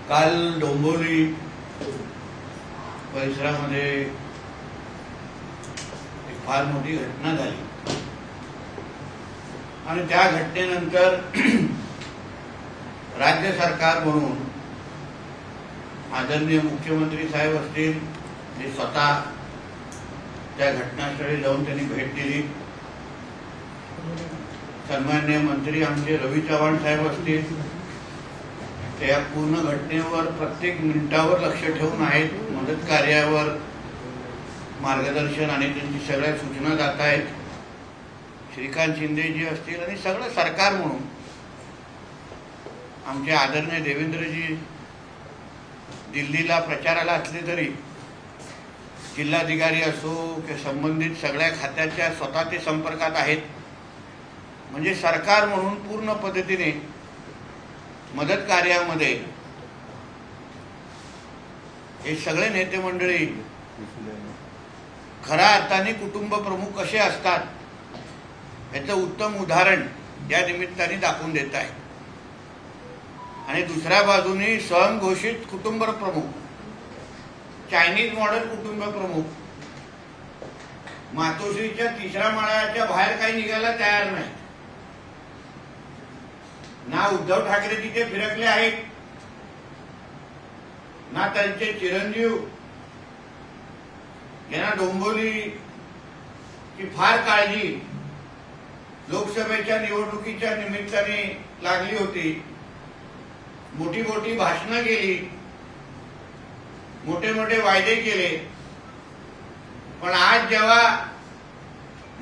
काल डोंबिवली परिसरामध्ये एक फार मोठी घटना झाली आणि त्या घटनेनंतर राज्य सरकार म्हणून आदरणीय मुख्यमंत्री साहेब असतील ते स्वतः त्या घटनास्थळी जाऊन त्यांनी भेट दिली। सन्माननीय मंत्री आमचे रवी चव्हाण साहेब असतील ते या पूर्ण घटनेवर प्रत्येक मिनिटावर लक्ष ठेवून आहेत। मदत कार्यावर मार्गदर्शन आणि त्यांची सगळ्या सूचना जात आहेत। श्रीकांत शिंदेजी असतील आणि सगळं सरकार म्हणून आमचे आदरणीय देवेंद्रजी दिल्लीला प्रचाराला असले तरी जिल्हाधिकारी असो की संबंधित सगळ्या खात्याच्या स्वतः ते संपर्कात आहेत। म्हणजे सरकार म्हणून पूर्ण पद्धतीने मदत कार्यामध्ये हे सगळे नेते मंडळी खऱ्या अर्थाने कुटुंब प्रमुख कसे असतात याचं उत्तम उदाहरण या निमित्ताने दाखवून देत आहे। आणि दुसऱ्या बाजूने स्वयंघोषित कुटुंब प्रमुख चायनीज मॉडेल कुटुंब प्रमुख मातोश्रीच्या तिसऱ्या माळ्याच्या बाहेर काही निघायला तयार नाही। ना उद्धव ठाकरे तिथे फिरकले आहेत ना त्यांचे चिरंजीव यांना डोंबिवलीची फार काळजी लोकसभेच्या निवडणुकीच्या निमित्ताने लागली होती। मोठी मोठी भाषणं केली, मोठे मोठे वायदे केले, पण आज जेव्हा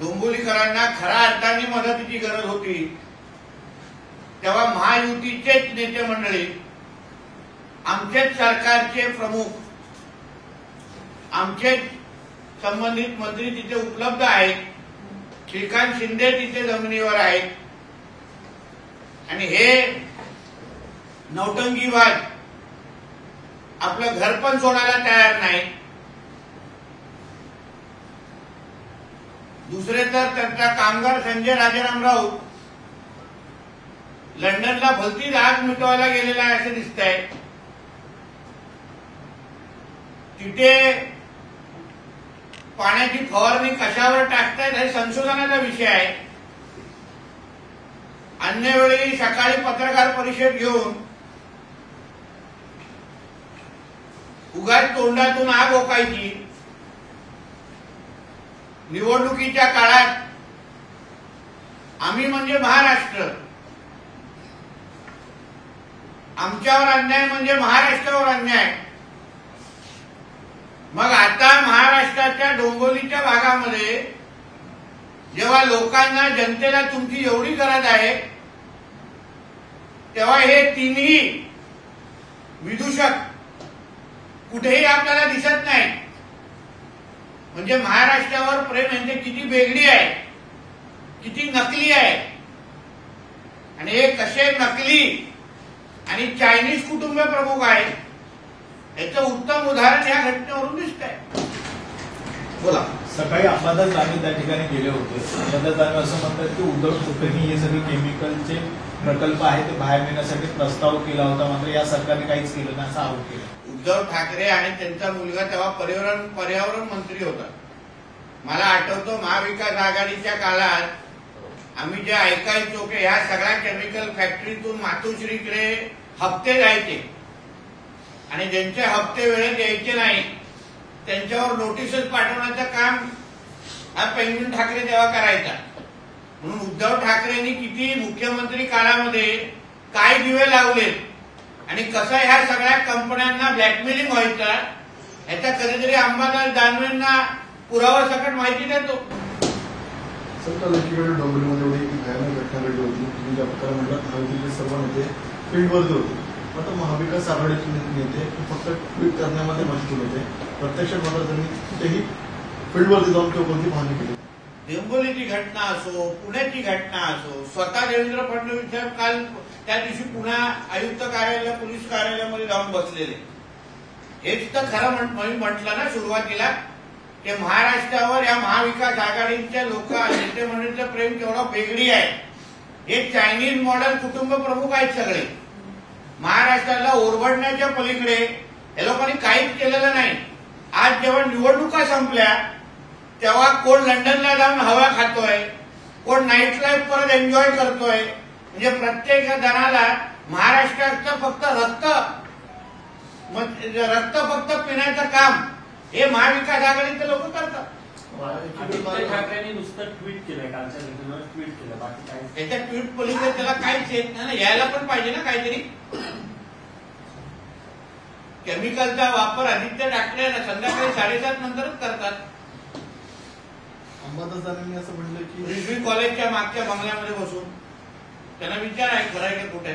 डोंबिवलीकरांना खऱ्या अर्थाने मदतीची गरज होती तेव्हा महायुतीचेच नेते मंडळी आमचेच सरकारचे प्रमुख आमचेच संबंधित मंत्री तिथे उपलब्ध आहेत। श्रीकांत शिंदे तिथे जमिनीवर आहेत आणि हे नौटंकीबाज आपलं घर पण सोडायला तयार नाही। दुसरे तर त्यांचा कामगार संजय राजाराम राऊत लंडनला भलती आग मिटवायला गेलेला आहे असं दिसतंय। तिथे पाण्याची फवारणी कशावर टाकतायत हे संशोधनाचा विषय आहे। अन्य वेळी सकाळी पत्रकार परिषद घेऊन उगाच तोंडातून आग ओकायची। निवडणुकीच्या काळात आम्ही म्हणजे महाराष्ट्र, आमच्यावर अन्याय म्हणजे महाराष्ट्रावर अन्याय। मग आता महाराष्ट्राच्या डोंबिवलीच्या भागामध्ये जेव्हा लोकांना जनतेला तुमची एवढी गरज आहे तेव्हा हे तिन्ही विदूषक कुठेही आपल्याला दिसत नाही। म्हणजे महाराष्ट्रावर प्रेम यांचे किती वेगळी आहे, किती नकली आहे आणि हे कसे नकली आणि चायनीज कुटुंब प्रमुख आहे याचं उत्तम उदाहरण या घटनेवरून दिसतंय। बोला। सकाळी अंबादास दानवे त्या ठिकाणी गेले होते। अंबादास दानवे असं म्हणतात की उद्धव ठाकरेंनी हे सगळे केमिकलचे प्रकल्प आहे ते बाहेर नेण्यासाठी प्रस्ताव केला होता, मात्र या सरकारने काहीच केलं नाही असा आरोप केला। उद्धव ठाकरे आणि त्यांचा मुलगा तेव्हा पर्यावरण मंत्री होता। मला आठवतो महाविकास आघाडीच्या काळात आम्ही जे ऐकायचो की ह्या सगळ्या केमिकल फॅक्टरीतून मातोश्रीकडे हप्ते जायचे आणि ज्यांचे हप्ते वेळेत यायचे नाही त्यांच्यावर नोटीसच पाठवण्याचं काम हा पेंगुइन ठाकरे तेव्हा करायचा। म्हणून उद्धव ठाकरेंनी किती मुख्यमंत्री काळामध्ये काय दिवे लावले आणि कसं ह्या सगळ्या कंपन्यांना ब्लॅकमेलिंग व्हायचा याचा कधीतरी अंबादास दानवेंना पुरावा सकट माहिती देतो। एकीकडे डोंबिवलीमध्ये एवढी भयानक घटना घडली होती, तुम्ही ज्या प्रकारे म्हणतात महायुतीचे सर्व नेते फील्डवरती होते, मात्र महाविकास आघाडीचे नेते फक्त ट्विट करण्यामध्ये मशगूल होते। प्रत्यक्षात मात्र त्यांनी कुठेही फील्डवरती जाऊन किंवा कोणती पाहणी केली। डोंबिवलीची घटना असो, पुण्याची घटना असो, स्वतः देवेंद्र फडणवीस साहेब काल त्या दिवशी पुणे आयुक्त कार्यालय पोलीस कार्यालयामध्ये जाऊन बसलेले। हेच तर खरं म्हटलं ना सुरुवातीला की महाराष्ट्रावर या महाविकास आघाडीच्या लोक नेते मंडळीचं प्रेम केवढं वेगळी आहे। हे चायनीज मॉडेल कुटुंब प्रमुख आहेत सगळे। महाराष्ट्राला ओरबडण्याच्या पलीकडे या लोकांनी काहीच केलेलं नाही. आज जेव्हा निवडणुका संपल्या तेव्हा कोण लंडनला जाऊन हवा खातोय, कोण नाईट लाईफ परत एन्जॉय करतोय. म्हणजे प्रत्येक जणाला महाराष्ट्राचं फक्त रक्त फक्त पिण्याचं काम हे महाविकास आघाडीचे लोक करतात. आदित्य ठाकरेंनी नुसतं ट्विट केलंय, कालच्या दिवसावर ट्विट केलं, बाकी काही त्याच्या ट्विट पलीकडे त्याला काहीच येत नाही ना. यायला पण पाहिजे ना काहीतरी. केमिकलचा वापर आदित्य ठाकरे संध्याकाळी 7:30 नंतरच करतात. अंबादासांनी असं म्हणलं की रिजवी कॉलेजच्या मागच्या बंगल्यामध्ये बसून त्यांना विचार आहे खरं आहे का कुठे.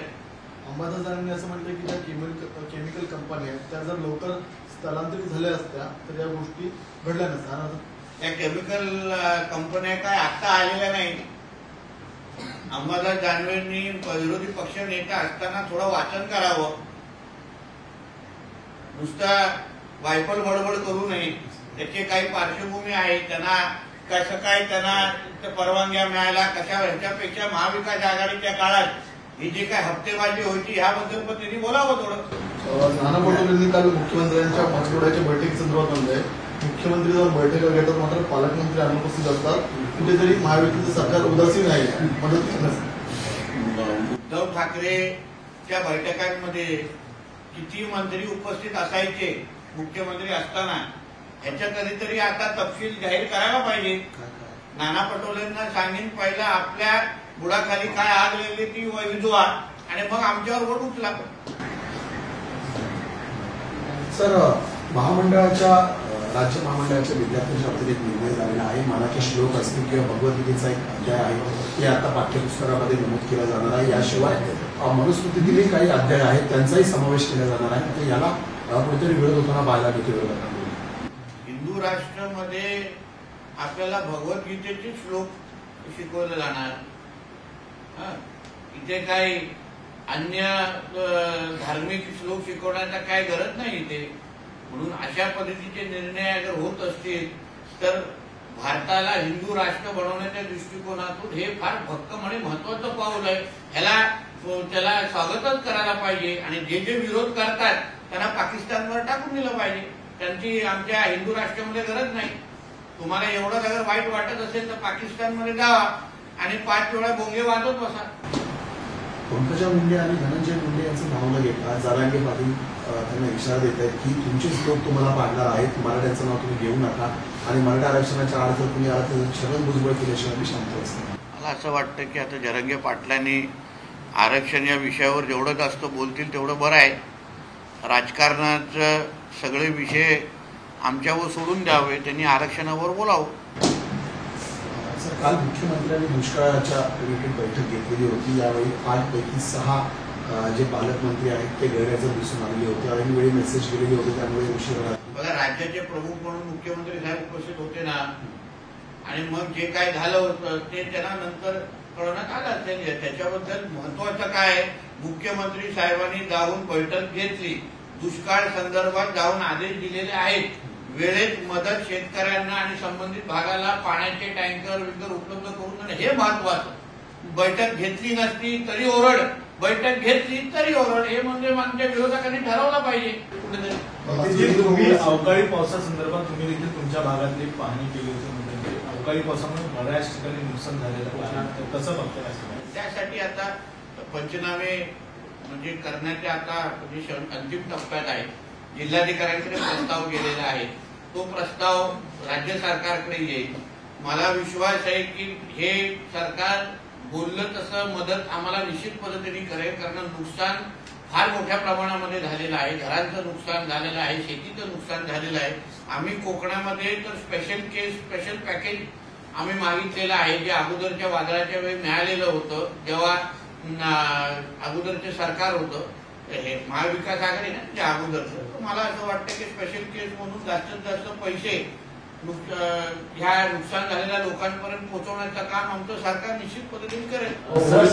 अंबादासांनी असं म्हटलं की ज्या केमिकल कंपन्या आहेत त्या जर लवकर स्थलांतरित झाल्या असत्या तर या गोष्टी घडल्या नसत्या. त्या केमिकल कंपन्या काय आता आलेल्या नाही. अंबादास दानवेंनी विरोधी पक्ष नेता असताना थोडं वाचन करावं. नुसता वायफल बडबड करू नये. त्याची काही पार्श्वभूमी आहे. त्यांना कसं काय त्यांना परवानग्या मिळाल्या कशा ह्याच्यापेक्षा महाविकास आघाडीच्या काळात ही जी काय हप्तेबाजी होती ह्याबद्दल पण त्यांनी बोलावं थोडं. नाना पटोलेंनी काल मुख्यमंत्र्यांच्या पाठवड्याच्या बैठकी संदर्भात म्हणलंय मुख्यमंत्री जाऊन बैठका घेतात मात्र पालकमंत्री अनुपस्थित असतात. कुठेतरी महायुतीचं सरकार उदासीन आहे मदत करण्यास. उद्धव ठाकरेच्या बैठकांमध्ये किती मंत्री उपस्थित असायचे मुख्यमंत्री असताना ह्याच्या कधीतरी आता तपशील जाहीर करायला पाहिजे. नाना पटोलेंना सांगेन पहिला आपल्या बुडाखाली काय आग लागली ती विजवा आणि मग आमच्यावर वोट उचला. सर, महामंडळाच्या राज्य महामंडळाच्या विद्यार्थ्यांच्या बाबतीत एक निर्णय झालेला आहे. मराठी श्लोक असतील किंवा भगवद्गीतेचा एक अध्याय आहे ते आता पाठ्यपुस्तकामध्ये नमूद केला जाणार आहे. याशिवाय मनुस्मृतीतील काही अध्याय आहेत त्यांचाही समावेश केला जाणार आहे. तर याला कुठेतरी विरोध होताना पाहायला मिळतो. हिंदू राष्ट्रामध्ये आपल्याला भगवद्गीतेचे श्लोक शिकवले जाणार. इथे काही अन्य धार्मिक श्लोक शिकवण्याचा काय गरज नाही इथे. म्हणून अशा पद्धतीचे निर्णय जर होत असतील तर भारताला हिंदू राष्ट्र बनवण्याच्या दृष्टिकोनातून हे फार भक्कम आणि महत्वाचं पाऊल आहे. त्याला स्वागतच करायला पाहिजे. आणि जे जे विरोध करतात त्यांना पाकिस्तानवर टाकून दिलं पाहिजे. त्यांची आमच्या हिंदू राष्ट्रामध्ये गरज नाही. तुम्हाला एवढं जर वाईट वाटत असेल तर पाकिस्तानमध्ये जावा आणि 5 वेळा बोंगे वाजवत बसा. पंकजा मुंडे आणि धनंजय मुंडे यांचं नाव न घेता जरांगे पाटील त्यांना इशारा देत आहेत की तुमचेच लोक तुम्हाला पाडणार आहेत, मराठ्यांचं नाव तुम्ही घेऊ नका आणि मराठा आरक्षणाच्या आड जर तुम्ही आला तर छगन भुजबळ केल्याशिवाय मी शांत असते. मला असं वाटतं की आता जरांगे पाटलांनी आरक्षण या विषयावर जेवढं जास्त बोलतील तेवढं बरं आहे. राजकारणाचं सगळे विषय आमच्यावर सोडून द्यावे. त्यांनी आरक्षणावर बोलावं. सर, काल मुख्यमंत्र्यांनी दुष्काळाच्या रिलेटेड बैठक घेतलेली होती. यावेळी 5 पैकी 6 जे पालकमंत्री आहेत ते गैरहजर दिसून आलेले होते. ऐनवेळी मेसेज केलेले होते त्यामुळे उशीर झाला. बघा, राज्याचे प्रमुख म्हणून मुख्यमंत्री साहेब उपस्थित होते ना. आणि मग जे काय झालं होतं ते त्यांना नंतर कळवण्यात आलं असेल. त्याच्याबद्दल महत्वाचं काय, मुख्यमंत्री साहेबांनी जाऊन बैठक घेतली. दुष्काळ संदर्भात जाऊन आदेश दिलेले आहेत. वेळेत मदत शेतकऱ्यांना आणि संबंधित भागाला पाण्याचे टँकर वगैरे उपलब्ध करून देणं हे महत्वाचं. बैठक घेतली नसती तरी ओरड, बैठक घेतली तरी ओरड. हे म्हणजे आमच्या विरोधकांनी ठरवलं पाहिजे कुठेतरी. तुम्ही अवकाळी पावसासंदर्भात तुम्ही देखील तुमच्या भागातली पाहणी केली होती. म्हणजे अवकाळी पावसामुळे बऱ्याच ठिकाणी नुकसान झालेलं आहे. कसं बघताय? त्यासाठी आता पंचनामे म्हणजे करण्याचे आता अंतिम टप्प्यात आहे. जिल्हाधिकाऱ्यांकडे प्रस्ताव गेलेला आहे. तो प्रस्ताव राज्य सरकारकडे येईल. मला विश्वास आहे की हे सरकार बोललं तसं मदत आम्हाला निश्चित पद्धतीने करेल. कारण नुकसान फार मोठ्या प्रमाणामध्ये झालेलं आहे. घरांचं नुकसान झालेलं आहे, शेतीचं नुकसान झालेलं आहे. आम्ही कोकणामध्ये तर स्पेशल पॅकेज आम्ही मागितलेलं आहे जे अगोदरच्या वादळाच्या वेळी मिळालेलं होतं. जेव्हा अगोदरचे सरकार होतं हे महाविकास आघाडी ना त्या अगोदरचं. मला असं वाटतं की स्पेशल केस म्हणून जास्तीत जास्त पैसे ह्या नुकसान झालेल्या लोकांपर्यंत पोहोचवण्याचं काम आमचं सरकार निश्चित पद्धतीने करेल.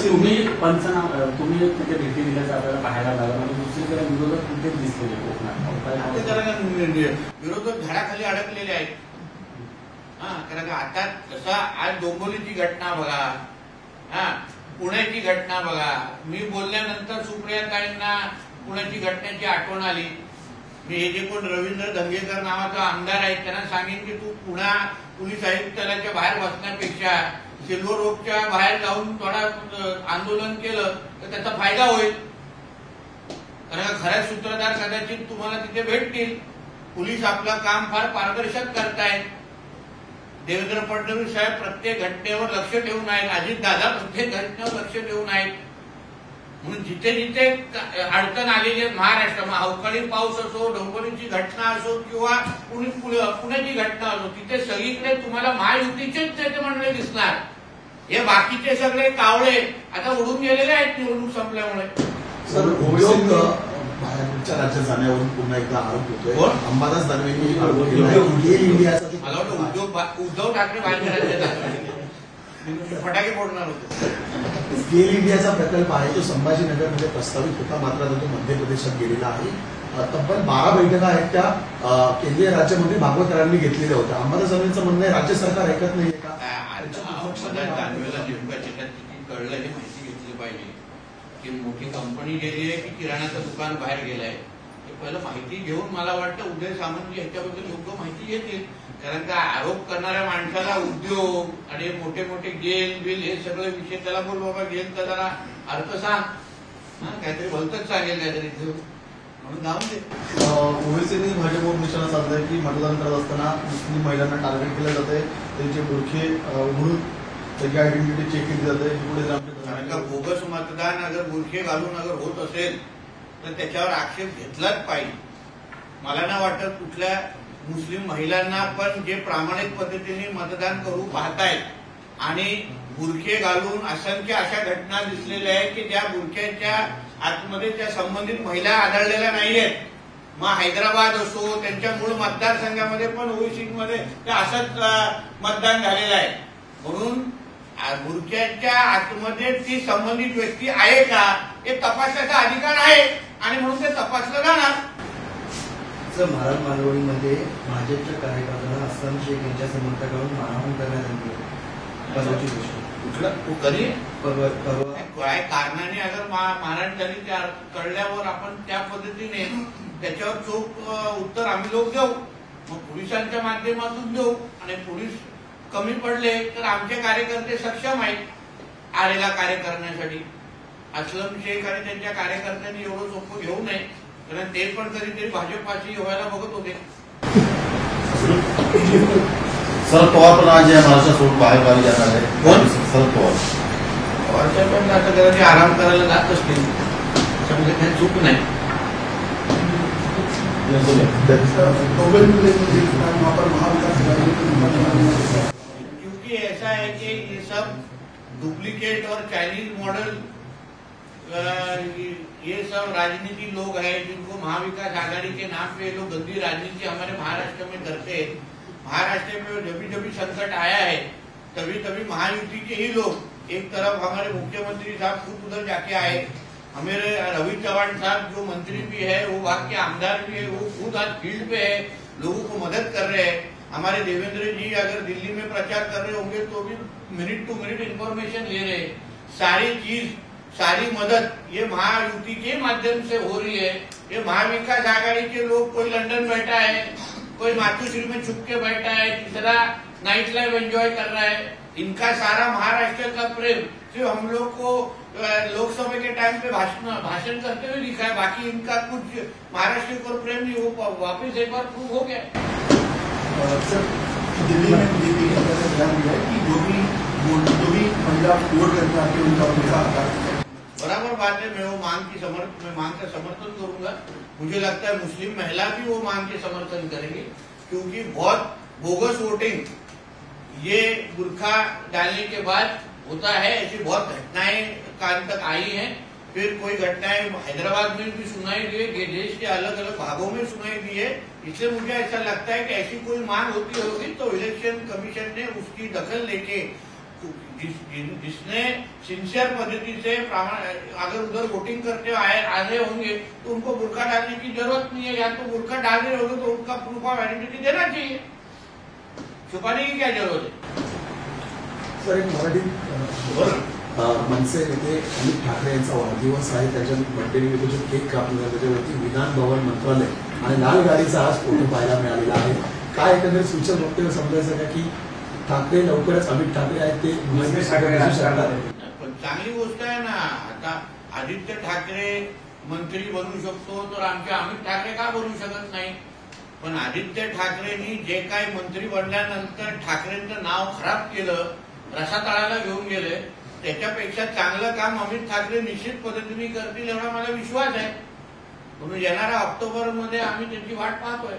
तुम्ही तिथे भेटी दिल्याचं आपल्याला पाहायला लागलं आणि दुसरीकडे विरोधक कुठेच दिसलेले कोकणात. विरोधक झाडाखाली अडकलेले आहेत. कारण आता जसा आज डोंबिवलीची घटना बघा. पुण्याची घटना बघा, मी बोलल्यानंतर सुप्रियाताईंना पुण्याची घटनेची आठवण आली. मी हे जे कोण रवींद्र धंगेकर नावाचा आमदार आहे त्यांना सांगेन की तू पुणा पोलीस आयुक्तालयाच्या बाहेर बसण्यापेक्षा सिल्वर ओकच्या बाहेर जाऊन थोडा आंदोलन केलं तर त्याचा फायदा होईल. कारण खऱ्या सूत्रधार कदाचित तुम्हाला तिथे भेटतील. पोलीस आपलं काम फार पारदर्शक करतायत. देवेंद्र फडणवीस साहेब प्रत्येक घटनेवर लक्ष ठेवून आहेत. अजितदादा प्रत्येक घटनेवर लक्ष ठेवून आहेत. म्हणून जिथे जिथे अडचण आलेली आहे महाराष्ट्रामध्ये, अवकाळी पाऊस असो, डोंगरीची घटना असो किंवा पुण्याची घटना असो, तिथे सगळीकडे तुम्हाला महायुतीचेच नेते मंडळी दिसणार. हे बाकीचे सगळे कावळे आता उडून गेलेले आहेत निवडणूक संपल्यामुळे. सर, उद्योग बाहेरच्या राज्यात जाण्यावरून पुन्हा एकदा आरोप होतोय. अंबादास दानवेंनी आरोप केला आहे की गेल इंडियाचा जो मला वाटतं उद्धव ठाकरे बाहेरच्या राज्यात फटाके फोडणार होते. गेल इंडियाचा प्रकल्प आहे तो संभाजीनगरमध्ये प्रस्तावित होता, मात्र आता तो मध्य प्रदेशात गेलेला आहे. तब्बल 12 बैठका आहेत त्या केंद्रीय राज्यमंत्री भागवतरावांनी घेतलेल्या होत्या. अंबादास दानवेंचं म्हणणं आहे राज्य सरकार ऐकत नाहीये का? दानवेला नेमकं त्याच्यात किती कळलं हे माहिती घेतली पाहिजे की मोठी कंपनी गेली आहे की किराणाचं दुकान बाहेर गेलंय. हे पहिलं माहिती घेऊन मला वाटतं उदय सामंत ह्याच्याबद्दल योग्य माहिती घेतील. कारण का आरोप करणाऱ्या माणसाला उद्योग आणि मोठे मोठे गेल बिल हे सगळे विषय त्याला बोल बाबा गेल तर जरा अर्थ सांग, काहीतरी भलतच सांगेल काहीतरी म्हणून जाऊन दे. ओवेसीने भाजपवर निशाणा साधलाय की मतदान करत असताना मुस्लिम महिलांना टार्गेट केलं जाते, त्यांचे बुरखे उघडून त्याची आयडेंटिटी चेक केली जाते. कारण का बोगस मतदान अगर बुरखे घालून अगर होत असेल तर त्याच्यावर आक्षेप घेतलाच पाहिजे. मला नाही वाटत कुठल्या मुस्लिम महिलांना पण जे प्रामाणिक पद्धतीने मतदान करू पाहतायत आणि बुरखे घालून असंख्य अशा घटना दिसलेल्या आहेत की ज्या बुरख्याच्या आतमध्ये त्या संबंधित महिला आढळलेल्या नाहीयेत. मग हैदराबाद असो त्यांच्या मूळ मतदारसंघामध्ये पण ओवेसीमध्ये ते असंच मतदान झालेलं आहे. म्हणून बुरख्याच्या आतमध्ये ती संबंधित व्यक्ती आहे का हे तपासण्याचा अधिकार आहे आणि म्हणून ते तपासलं जाणार. महाराज मालवणीमध्ये भाजपच्या कार्यकर्त्यांना अस्लम शेख यांच्या समर्थकांकडून मारहाण करण्यात आली. परवाची गोष्ट कधी परवा काय कारणाने अगर मारहाण झाली त्या कळल्यावर आपण त्या पद्धतीने त्याच्यावर चोख उत्तर आम्ही लोक देऊ. मग पोलिसांच्या माध्यमातून देऊ आणि पोलीस कमी पडले तर आमचे कार्यकर्ते सक्षम आहेत आलेला कार्य करण्यासाठी. अस्लम शेख आणि त्यांच्या कार्यकर्त्यांनी एवढं सोपं घेऊ नये कारण ते पण कधीतरी भाजपाशी व्हायला बघत होते. शरद पवार पण आज या महाराष्ट्रासोबत बाहेर गावी जाणार आहे. कोण? शरद पवार. पवारच्या पण आता कदाचित आराम करायला जात असतील, त्याच्यामध्ये काही चूक नाही. क्योंकि ऐसा है कि ये सब डुप्लीकेट और चाइनीज मॉडल ये सब राजनीति लोग हैं जिनको महाविकास आघाड़ी के नाम पे लोग गंदी राजनीति हमारे महाराष्ट्र में करते हैं. महाराष्ट्र में जब जब संकट आया है तभी तभी महायुति के ही लोग, एक तरफ हमारे मुख्यमंत्री साहब खुद उधर जाके आए, हमारे रवि चौहान साहब जो मंत्री भी है वो वहाँ के आमदार भी है, वो खुद आज फील्ड पे है, लोगों को मदद कर रहे हैं. हमारे देवेंद्र जी अगर दिल्ली में प्रचार कर रहे होंगे तो भी मिनट टू मिनट इंफॉर्मेशन ले रहे. सारी चीज सारी मदद ये महायुति के माध्यम से हो रही है. ये महाविकास आघाड़ी के लोग, कोई लंदन बैठा है, कोई मातुश्री में छुप के बैठा है, तीसरा नाइट लाइफ एंजॉय कर रहा है. इनका सारा महाराष्ट्र का प्रेम सिर्फ हम लोग को लोकसभा के टाइम पे भाषण करते हुए दिखा है. बाकी इनका कुछ महाराष्ट्र को प्रेम नहीं, वो वापिस एक बार प्रूव हो गया. दिल्ली में बीजेपी का बयान दिया है कि जो भी महिला वोट करने आती है उनका पैसा बराबर बात है. मैं वो मांग का समर्थन करूंगा. मुझे लगता है मुस्लिम महिला भी वो मांग के समर्थन करेंगे क्योंकि बहुत बोगस वोटिंग ये बुरखा डालने के बाद होता है. ऐसी बहुत घटनाएं कान तक आई हैं. फिर कोई घटनाएं हैदराबाद में भी सुनाई दी है, देश के अलग अलग भागों में सुनाई दी है. इसलिए मुझे ऐसा लगता है कि ऐसी कोई मांग होती होगी तो इलेक्शन कमीशन ने उसकी दखल लेके जिसने सिंसियर पद्धति से अगर उधर वोटिंग करते आ रहे होंगे तो उनको बुरखा डालने की जरूरत नहीं है. या तो बुरखा डाल रहे होंगे तो उनका प्रूफ ऑफ आइडेंटिटी देना चाहिए, छुपाने की क्या जरूरत है. सर, एक मराठी मनसे नेते अमित ठाकरे यांचा वाढदिवस आहे. त्याच्या बर्थडे जो केक कापला त्याच्यावरती विधान भवन मंत्रालय आणि लाल गाडीचा आज फोटो पाहायला मिळालेला आहे. काय एकंदरीत सूचक वक्तव्य समजायचं का की ठाकरे लवकरच अमित ठाकरे आहेत ते ठाकरे राजकारणात आहेत. पण चांगली गोष्ट आहे ना. आता आदित्य ठाकरे मंत्री बनू शकतो तर आमचे अमित ठाकरे का बनू शकत नाही. पण आदित्य ठाकरेंनी जे काही मंत्री बनल्यानंतर ठाकरेंचं नाव खराब केलं, रसातळाला घेऊन गेले, त्याच्यापेक्षा चांगलं काम अमित ठाकरे निश्चित पद्धतीने करतील एवढा मला विश्वास आहे. म्हणून येणाऱ्या ऑक्टोबरमध्ये आम्ही त्यांची वाट पाहतोय.